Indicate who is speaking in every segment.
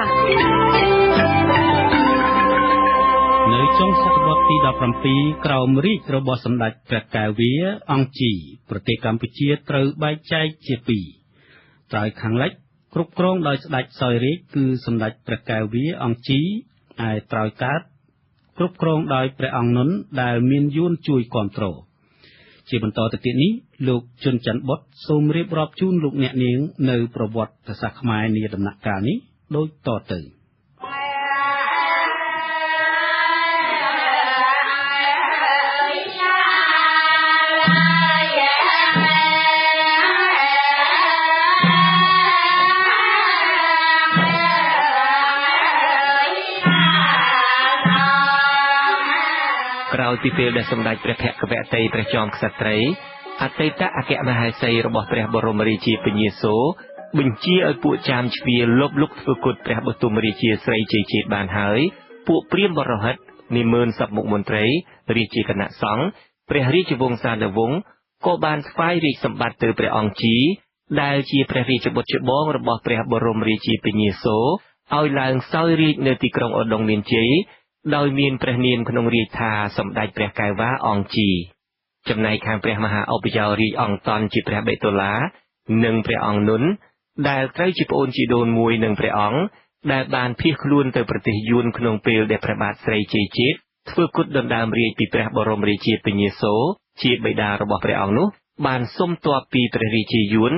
Speaker 1: ในช่วงศตวรรษที่17ក្រោមរាជរបស់សម្ដេចព្រះកែវវាអង្គជីប្រទេសកម្ពុជាត្រូវបែកចែកជាពីរត្រើយខាងលិចគ្រប់គ្រងដោយស្ដេចសោយរាជគឺសម្ដេចព្រះកែវវាអង្គជីឯត្រើយកើតគ្រប់គ្រងដោយព្រះអង្គនុនដែលមានយួនជួយគាំទ្រជាបន្តទៅទៀតនេះលោកជុនច័ន្ទបុត្រសូមរៀបរាប់ជូនលោកអ្នកនាងនៅប្រវត្តិសាស្ត្រខ្មែរនាដំណាក់កាលនេះដូចតទៅ
Speaker 2: ក្រោយពីពេលដែលសម្ដេចព្រះភក្ត្រវតីព្រះចោមក្សត្រីអតីតអគ្គមហេសីរបស់ព្រះបរមរាជាពញាសូរបញ្ជាឲ្យពួកចាមជ្វាលបលុកធ្វើគុតព្រះបទុមរាជាស្រីជ័យជាតិបានហើយពួកព្រាហ្មណ៍បរហិតនិមឺនសពមុខមន្ត្រីរាជាគណៈសង្ឃព្រះរាជវង្សានុវង្សក៏បានស្វែងរាជសម្បត្តិទៅព្រះអង្គជីដែលជាព្រះរាជបុត្រច្បងរបស់ព្រះបរមរាជាពញាសូរឲ្យឡើងសោយរាជនៅទីក្រុងឧដុង្គមានជ័យដោយមានព្រះនាមក្នុងរាជថាសម្ដេចព្រះកែវ៉ាអង្គជីចំណែកខាងព្រះមហាឧបយោរាជអង្គតន់ជាព្រះបេតុលានិងព្រះអង្គនុនដែលត្រូវជាប្អូនជីដូនមួយនឹងព្រះអង្គដែលបានភៀសខ្លួនទៅប្រទេសយួនក្នុងពេលដែលព្រះបាទស្រីជ័យជាតិធ្វើគុតដណ្ដើមរាជពីព្រះបរមរាជាពញាសូរជាបិតារបស់ព្រះអង្គនោះបានសុំទ័ពពីព្រះរាជាយួន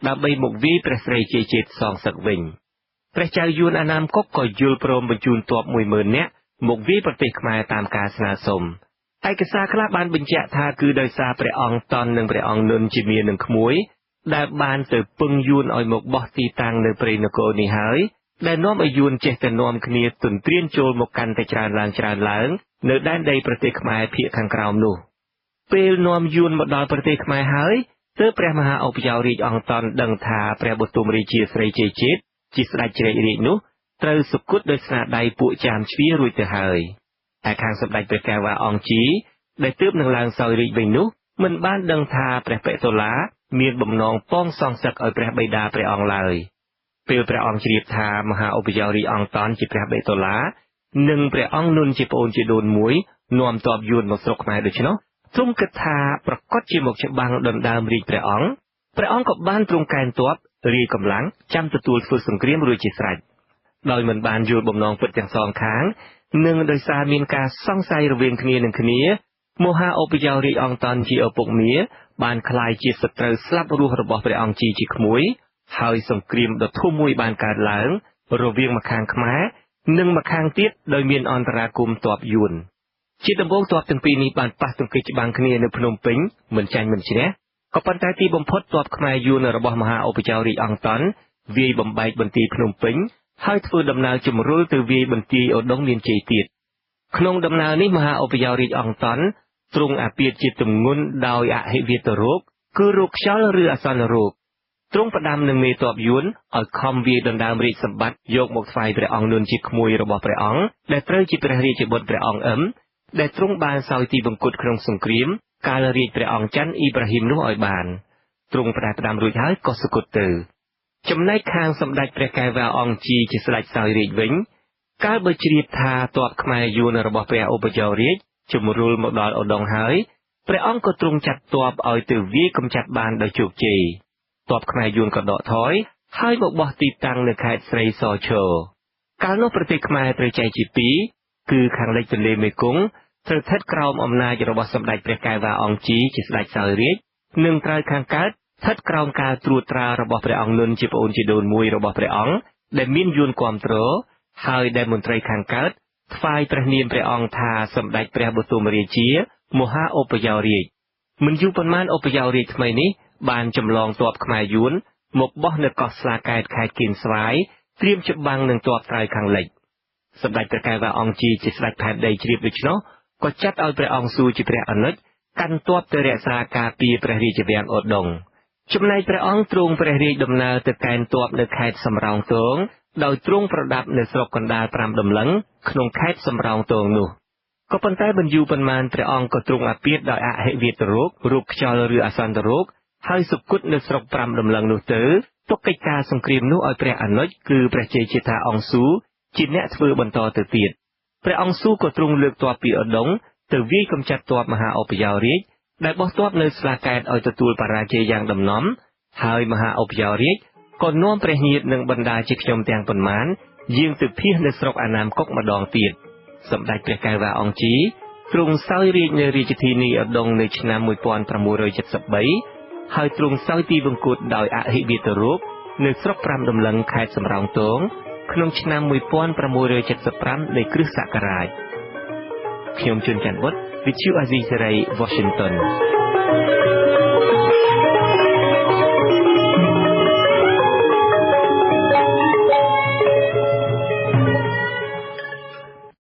Speaker 2: ដើម្បីមកវាយព្រះស្រីជ័យជាតិសងសឹកវិញព្រះចៅយួនអាណាមកុកក៏យល់ព្រមបញ្ជូនទ័ព 10000 នាក់មកវាយប្រទេសខ្មែរតាមការស្នើសុំឯកសារខ្លះបានបញ្ជាក់ថាគឺដោយសារព្រះអង្គតន់និងព្រះអង្គនុនជាមាននឹងក្មួយដែលបានទៅពឹងយួនឲ្យមកបោះទីតាំងនៅព្រៃនគរនេះហើយដែលនាំឲ្យយួនចេះតែនាំគ្នាទន្ទ្រានចូលមកកាន់តែច្រើនឡើងនៅដែនដីប្រទេសខ្មែរភាគខាងក្រោមនោះពេលនាំយួនមកដល់ប្រទេសខ្មែរហើយទើបព្រះមហាឧបយោរាជអង្គតន់ដឹងថាព្រះបទុមរាជាស្រីជ័យជាតិជាស្ដេចជ្រែករាជនោះត្រូវសុគតដោយស្នាដៃពួកចាមជ្វារួចទៅហើយតែខាងសម្ដេចព្រះកែវ៉ាអង្គជីដែលទើបនឹងឡើងសោយរាជវិញនោះមិនបានដឹងថាព្រះបេតុលាមានបំណងប៉ងសងសឹកឲ្យព្រះបិតាព្រះអង្គឡើយពេលព្រះអង្គជ្រាបថាមហាឧបយោរាជអង្គតន់ជាព្រះបេតុលានិងព្រះអង្គនុនជាប្អូនជីដូនមួយនាំទ័ពយួនមកស្រុកខ្មែរដូច្នោះទ្រង់គិតថាប្រកាសជាមកច្បាំងដណ្ដើមរាជព្រះអង្គក៏បានទ្រង់កែនទ័ពរាយកម្លាំងចាំទទួលធ្វើសង្គ្រាមរួចជាស្រេចដោយមិនបានយល់បំណងពិតទាំងសងខាងនិងដោយសារមានការសង្ស័យរវាងគ្នានឹងគ្នាមហាឧបយោរាជអង្គតន់ជាឪពុកមាបានក្លាយជាសត្រូវស្លាប់រស់របស់ព្រះអង្គជីជាក្មួយហើយសង្គ្រាមដ៏ធំមួយបានកើតឡើងរវាងម្ខាងខ្មែរនិងម្ខាងទៀតដោយមានអន្តរាគមន៍ទ័ពយួនជាដំបូងទ័ពទាំងពីរនេះបានប៉ះទង្គិចច្បាំងគ្នានៅភ្នំពេញមិនចាញ់មិនឈ្នះក៏ប៉ុន្តែទីបំផុតទ័ពខ្មែរយួនរបស់មហាឧបយោរាជអង្គតន់វាយបំបែកបន្ទាយភ្នំពេញហើយធ្វើដំណើរជំរុលទៅវាយបន្ទាយឧដុង្គមានជ័យទៀតក្នុងដំណើរនេះមហាឧបយោរាជអង្គតន់ទ្រង់អាពាហ៍ជាទម្ងន់ដោយអហិវេទរោគគឺរោគខ្យល់ឬអាសន្នរោគទ្រង់ផ្ដាំនឹងមេទ័ពយួនឲ្យខំវាយដណ្ដើមរាជសម្បត្តិយកមកថ្វាយព្រះអង្គនុនជាក្មួយរបស់ព្រះអង្គដែលត្រូវជាព្រះរាជបុត្រព្រះអង្គអ៊ឹមដែលទ្រង់បានសោយទីបង្គត់ក្នុងសង្គ្រាមកាលរាជព្រះអង្គច័ន្ទអ៊ីប្រាហ៊ីមនោះឲ្យបានទ្រង់ផ្ដាំរួចហើយក៏សុគតទៅចំណែកខាងសម្ដេចព្រះកែវ៉ាអង្គជីជាស្ដេចសោយរាជវិញកាលបើជ្រាបថាទ័ពខ្មែរយួនរបស់ព្រះឧបយោរាជជំរុលមកដល់ឧដុង្គហើយព្រះអង្គក៏ទ្រង់ចាត់ទ័ពឲ្យទៅវាយកម្ចាត់បានដោយជោគជ័យទ័ពខ្មែរយួនក៏ដកថយហើយមកបោះទីតាំងនៅខេត្តស្រីសឈរកាលនោះប្រទេសខ្មែរត្រូវចែកជាពីរគឺខាងលិចទន្លេមេគង្គត្រូវស្ថិតក្រោមអំណាចរបស់សម្ដេចព្រះកែវ៉ាអង្គជីជាស្ដេចសោយរាជនិងត្រូវខាងកើតស្ថិតក្រោមការត្រួតត្រារបស់ព្រះអង្គនុនជាប្អូនជីដូនមួយរបស់ព្រះអង្គដែលមានយួនគាំទ្រហើយដែលមន្ត្រីខាងកើតថ្វាយព្រះនាមព្រះអង្គថាសម្ដេចព្រះបទុមរាជាមហាឧបយោរាជមិនយូរប៉ុន្មានឧបយោរាជថ្មីនេះបានចម្លងទ័ពខ្មែរយួនមកបោះនៅកោះស្លាកែតខេត្តគៀនស្វាយត្រៀមច្បាំងនឹងទ័ពត្រើយខាងលិចសម្ដេចព្រះកែវ៉ាអង្គជីជាស្ដេចផែនដីជ្រាបដូច្នោះក៏ចាត់ឲ្យព្រះអង្គស៊ូជាព្រះអនុជកាន់ទ័ពទៅរក្សាការពារព្រះរាជវាំងឧដុង្គចំណែកព្រះអង្គទ្រង់ព្រះរាជដំណើរទៅកេណ្ឌទ័ពនៅខេត្តសំរោងទងដោយទ្រង់ប្រដាប់នៅស្រុកកណ្ដាល5ដំឡឹងក្នុងខេត្តសំរោងទងនោះក៏ប៉ុន្តែមិនយូរប៉ុន្មានព្រះអង្គក៏ទ្រង់អាពាហ៍ដោយអហិវេទរោគរោគខ្យល់ឬអាសន្នរោគហើយសុគតនៅស្រុក5ដំឡឹងនោះទៅ ទុកកិច្ចការសង្គ្រាមនោះឲ្យព្រះអនុជគឺព្រះជ័យជេដ្ឋាអង្គស៊ូជាអ្នកធ្វើបន្តទៅទៀតព្រះអង្គស៊ូក៏ទ្រង់លើកទ័ពពីឧដុង្គទៅវាយកម្ចាត់ទ័ពមហាឧបយោរាជដែលបោះទ័ពនៅស្លាកែតឲ្យទទួលបរាជ័យយ៉ាងដំណំហើយមហាឧបយោរាជក៏នាំព្រះញាតិនិងបណ្ដាជាខ្ញុំទាំងប៉ុន្មានយាងទៅភៀសនៅស្រុកអាណាមកុកម្ដងទៀតសម្ដេចព្រះកែវ៉ាអង្គជីទ្រង់សោយរាជ្យនៅរាជធានីឧដុង្គនៅឆ្នាំ1673ហើយទ្រង់សោយទីវង្គតដោយអហិវាទរូបនៅស្រុក5ដំឡឹងខេត្តសំរោងទងក្នុងឆ្នាំ1675នៃគ្រិស្តសករាជខ្ញុំជួនច័ន្ទវុឌ្ឍ With you Aziz Ray Washington